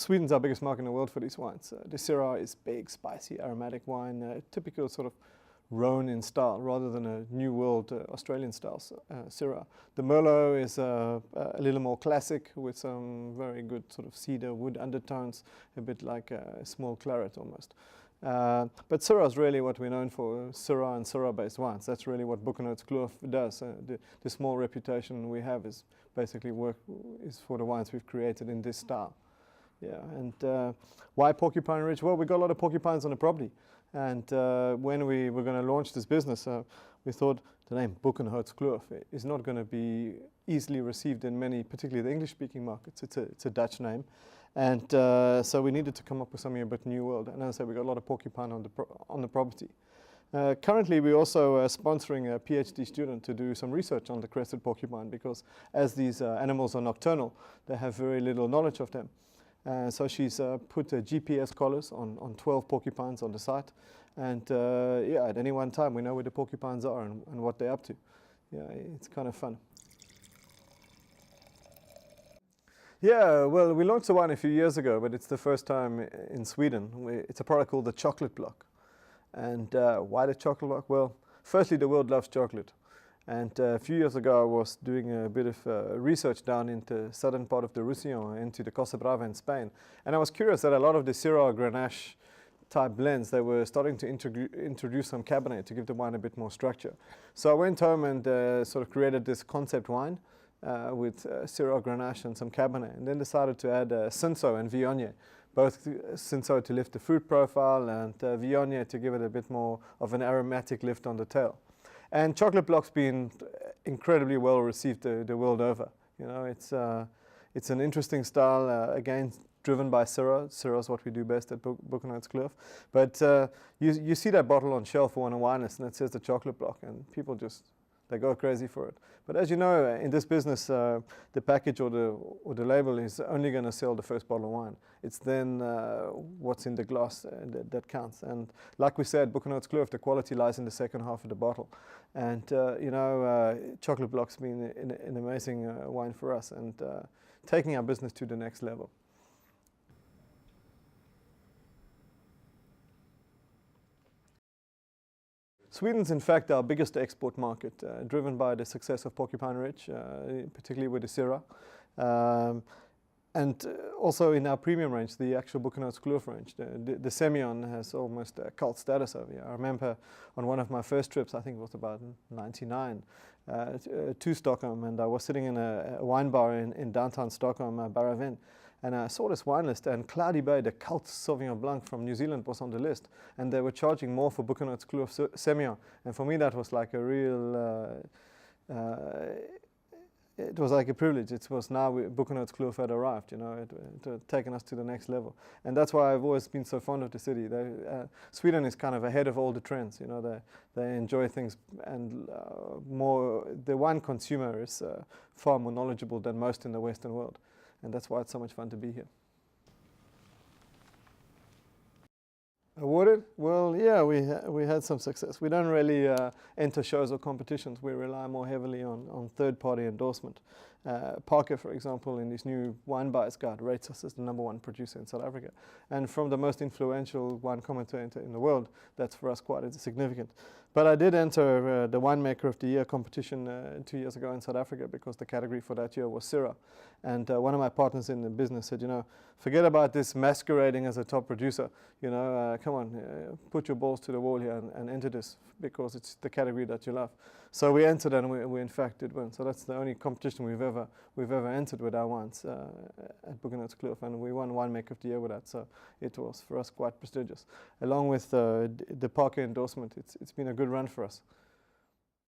Sweden's our biggest market in the world for these wines. The Syrah is big, spicy, aromatic wine, typical sort of Rhone in style rather than a New World Australian style Syrah. The Merlot is a little more classic with some very good sort of cedar wood undertones, a bit like a small claret almost. But Syrah is really what we're known for, Syrah and Syrah-based wines. That's really what Boekenhoutskloof does. The small reputation we have is basically is for the wines we've created in this style. Yeah, and why Porcupine Ridge? Well, we got a lot of porcupines on the property. And when we were going to launch this business, we thought the name Boekenhoutskloof is not going to be easily received in many, particularly the English-speaking markets. It's a Dutch name. And so we needed to come up with something a bit New World. And as I said, we got a lot of porcupine on the property. Currently, we're also sponsoring a PhD student to do some research on the crested porcupine because as these animals are nocturnal, they have very little knowledge of them. So she's put GPS collars on 12 porcupines on the site. And yeah, at any one time, we know where the porcupines are and what they're up to. Yeah, it's kind of fun. Yeah, well, we launched the wine a few years ago, but it's the first time in Sweden. It's a product called the Chocolate Block. And why the Chocolate Block? Well, firstly, the world loves chocolate. And a few years ago, I was doing a bit of research down into southern part of the Roussillon, into the Costa Brava in Spain. And I was curious that a lot of the Syrah Grenache type blends, they were starting to introduce some Cabernet to give the wine a bit more structure. So I went home and sort of created this concept wine with Syrah Grenache and some Cabernet, and then decided to add Cinsault and Viognier. Both Cinsault to lift the fruit profile and Viognier to give it a bit more of an aromatic lift on the tail. And Chocolate Block's been incredibly well received the world over. You know, it's an interesting style, again, driven by Syrah. Syrah is what we do best at Boekenhoutskloof. But you see that bottle on shelf or on a wine list and it says the Chocolate Block and people they go crazy for it. But as you know, in this business, the package or the label is only going to sell the first bottle of wine. It's then what's in the glass that counts. And like we said, Boekenhoutskloof, the quality lies in the second half of the bottle. And you know, Chocolate Block's been an amazing wine for us and taking our business to the next level. Sweden's in fact our biggest export market, driven by the success of Porcupine Ridge, particularly with the Syrah. And also in our premium range, the actual Boekenhoutskloof range. The Semillon has almost a cult status over here. I remember on one of my first trips, I think it was about '99, to Stockholm, and I was sitting in a wine bar in downtown Stockholm, Barravin, and I saw this wine list, and Cloudy Bay, the cult Sauvignon Blanc from New Zealand, was on the list, and they were charging more for Boekenhoutskloof Semillon, and for me that was like a real, it was like a privilege. It was now Boekenhoutskloof had arrived, you know, it had taken us to the next level, and that's why I've always been so fond of the city. Sweden is kind of ahead of all the trends, you know, they enjoy things, and the wine consumer is far more knowledgeable than most in the Western world. And that's why it's so much fun to be here. Awarded? Well, yeah, we had some success. We don't really enter shows or competitions. We rely more heavily on third-party endorsement. Parker, for example, in his new Wine Buyers Guide, rates us as the #1 producer in South Africa. And from the most influential wine commentator in the world, that's for us quite significant. But I did enter the Winemaker of the Year competition 2 years ago in South Africa because the category for that year was Syrah. And one of my partners in the business said, you know, forget about this masquerading as a top producer. You know, come on, put your balls to the wall here and enter this because it's the category that you love. So we entered and we in fact did win. So that's the only competition we've ever entered with our wines at Boekenhoutskloof, and we won Winemaker of the Year with that. So it was for us quite prestigious. Along with the Parker endorsement, it's been a good run for us.